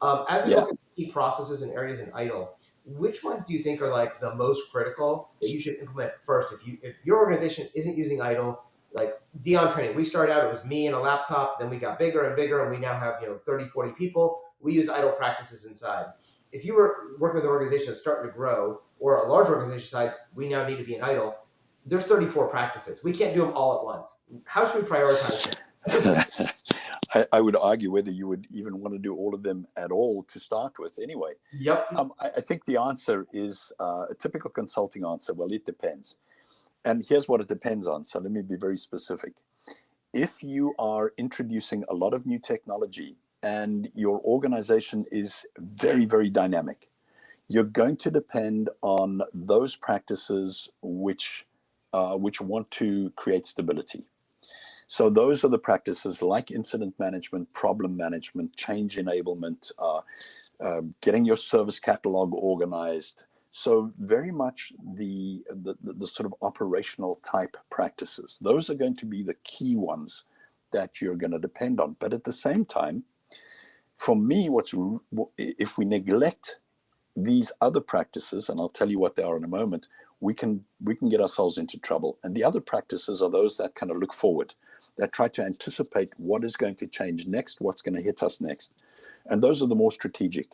As we Yeah. look at key processes and areas in ITIL, which ones do you think are like the most critical that you should implement first? If your organization isn't using ITIL, like Dion training, we started out, it was me and a laptop, then we got bigger and bigger, and we now have 30, 40 people. We use ITIL practices inside. If you were working with an organization that's starting to grow, or a large organization decides we now need to be in ITIL, there's 34 practices. We can't do them all at once. How should we prioritize them? I would argue whether you would even want to do all of them at all to start with anyway. Yep. I think the answer is a typical consulting answer. Well, it depends. And here's what it depends on. So let me be very specific. If you are introducing a lot of new technology and your organization is very, very dynamic, you're going to depend on those practices which want to create stability. So those are the practices like incident management, problem management, change enablement, getting your service catalog organized. So very much the sort of operational type practices. Those are going to be the key ones that you're going to depend on. But at the same time, for me, if we neglect these other practices, and I'll tell you what they are in a moment, we can get ourselves into trouble. And the other practices are those that kind of look forward, that try to anticipate what is going to change next, what's going to hit us next. And those are the more strategic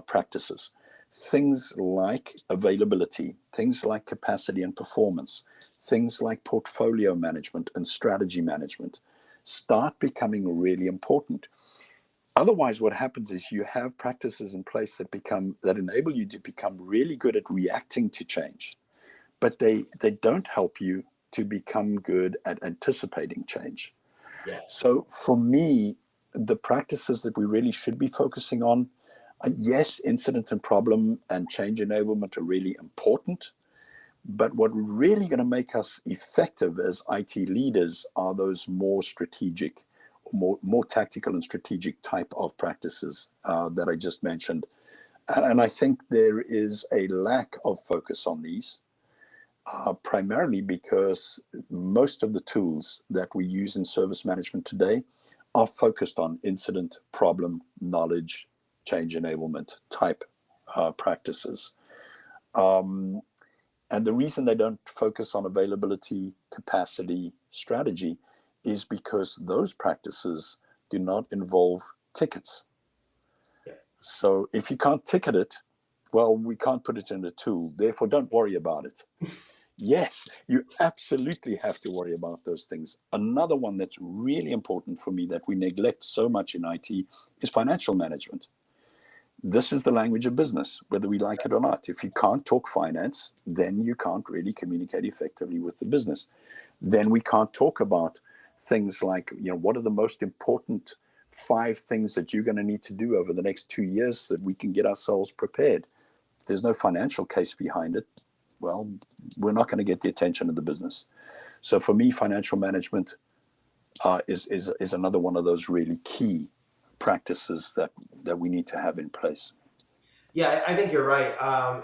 practices. Things like availability, things like capacity and performance, things like portfolio management and strategy management start becoming really important. Otherwise, what happens is you have practices in place that enable you to become really good at reacting to change, but they don't help you to become good at anticipating change. Yes. So for me, the practices that we really should be focusing on, yes, incident and problem and change enablement are really important, but what really going to make us effective as IT leaders are those more strategic, more tactical and strategic type of practices that I just mentioned. And I think there is a lack of focus on these, primarily because most of the tools that we use in service management today are focused on incident, problem, knowledge, change enablement type practices. And the reason they don't focus on availability, capacity, strategy is because those practices do not involve tickets. Yeah. So if you can't ticket it, well, we can't put it in the tool. Therefore, don't worry about it. Yes, you absolutely have to worry about those things. Another one that's really important for me that we neglect so much in IT is financial management. This is the language of business, whether we like it or not. If you can't talk finance, then you can't really communicate effectively with the business. Then we can't talk about things like, what are the most important 5 things that you're going to need to do over the next 2 years so that we can get ourselves prepared. If there's no financial case behind it, well, we're not going to get the attention of the business. So for me, financial management is another one of those really key practices that we need to have in place. Yeah, I think you're right.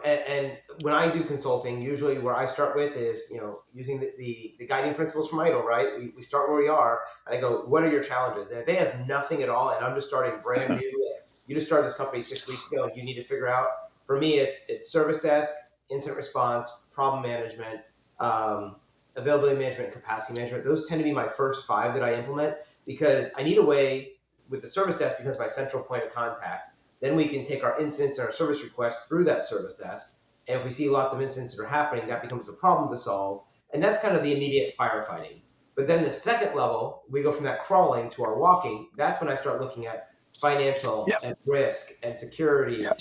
And when I do consulting, usually where I start with is, using the guiding principles from ITIL, right? We start where we are, and I go, what are your challenges? And if they have nothing at all, and I'm just starting brand new, you just started this company 6 weeks ago, and you need to figure out, for me, it's service desk, incident response, problem management, availability management, and capacity management. Those tend to be my first 5 that I implement because I need a way with the service desk because my central point of contact. Then we can take our incidents and our service requests through that service desk. And if we see lots of incidents that are happening, that becomes a problem to solve. And that's kind of the immediate firefighting. But then the second level, we go from that crawling to our walking. That's when I start looking at financial Yeah, and risk and security. yeah,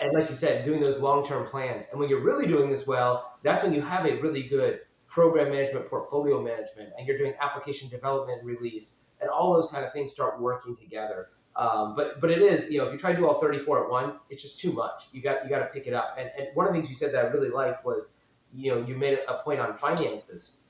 And like you said, doing those long-term plans. And when you're really doing this well, that's when you have a really good program management, portfolio management, and you're doing application development, release, and all those kind of things start working together. But it is, if you try to do all 34 at once, it's just too much. You got to pick it up. And one of the things you said that I really liked was, you made a point on finances.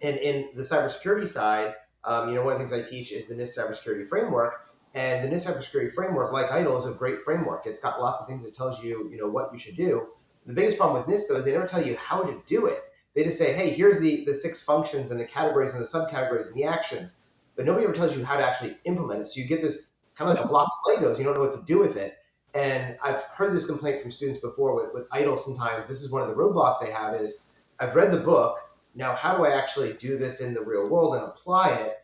And in the cybersecurity side, one of the things I teach is the NIST cybersecurity framework. And the NIST cybersecurity framework, like ITIL, is a great framework. It's got lots of things that tells you, what you should do. The biggest problem with NIST, though, is they never tell you how to do it. They just say, hey, here's the 6 functions and the categories and the subcategories and the actions. But nobody ever tells you how to actually implement it. So you get this kind of like a block of Legos. You don't know what to do with it. And I've heard this complaint from students before with ITIL sometimes. This is one of the roadblocks they have is I've read the book. Now, how do I actually do this in the real world and apply it?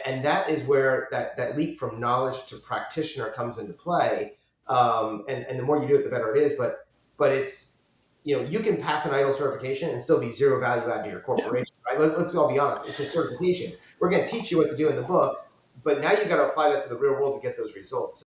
And that is where that leap from knowledge to practitioner comes into play. And the more you do it, the better it is. But it's, you can pass an ITIL certification and still be zero value add to your Yeah. corporation, right? Let's all be honest. It's a certification. We're going to teach you what to do in the book, but now you've got to apply that to the real world to get those results.